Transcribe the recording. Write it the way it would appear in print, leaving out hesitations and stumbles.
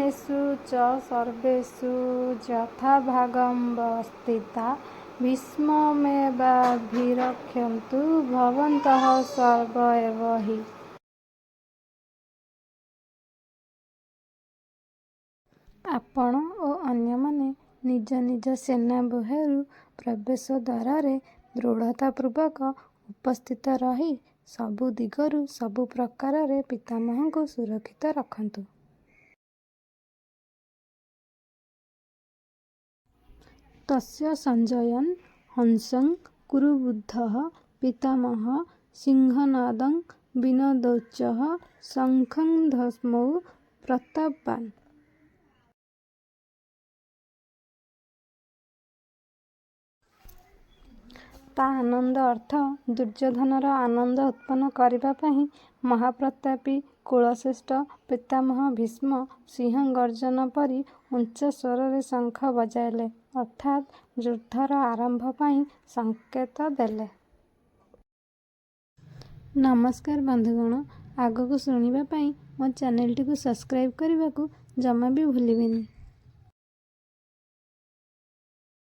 येषु च सर्वेषु यथाभागमवस्थिता भीष्ममेवाभिरक्ष्यन्तु भवन्तः सर्व एव हि। ଆପଣ ଓ ଅନ୍ୟମାନେ ନିଜ ନିଜ ସେନା ବ୍ୟୂହରୁ ପ୍ରବେଶ ଦ୍ୱାରରେ ଦୃଢ଼ତାପୂର୍ବକ ଉପସ୍ଥିତ ରହି ସବୁ ଦିଗରୁ ସବୁ ପ୍ରକାରରେ ପିତାମହଙ୍କୁ ସୁରକ୍ଷିତ ରଖନ୍ତୁ। ତସ୍ୟ ସଞ୍ଜୟନ୍ ହଂସଂ କୁରୁବୁଦ୍ଧଃ ପିତାମହଃ ସିଂହନାଦଂ ବିନଦୋଚ୍ଚଃ ଶଙ୍ଖଂ ଦଦ୍ମୌ ପ୍ରତାପବାନ୍। ତା ଆନନ୍ଦ ଅର୍ଥ ଦୁର୍ଯ୍ୟୋଧନର ଆନନ୍ଦ ଉତ୍ପନ୍ନ କରିବା ପାଇଁ ମହାପ୍ରତାପୀ କୁଳଶ୍ରେଷ୍ଠ ପିତାମହ ଭୀଷ୍ମ ସିଂହଗର୍ଜନ ପରି ଉଚ୍ଚ ସ୍ୱରରେ ଶଙ୍ଖ ବଜାଇଲେ ଅର୍ଥାତ୍ ଯୁଦ୍ଧର ଆରମ୍ଭ ପାଇଁ ସଙ୍କେତ ଦେଲେ। ନମସ୍କାର ବନ୍ଧୁଗଣ, ଆଗକୁ ଶୁଣିବା ପାଇଁ ମୋ ଚ୍ୟାନେଲଟିକୁ ସବସ୍କ୍ରାଇବ୍ କରିବାକୁ ଜମା ବି ଭୁଲିବେନି।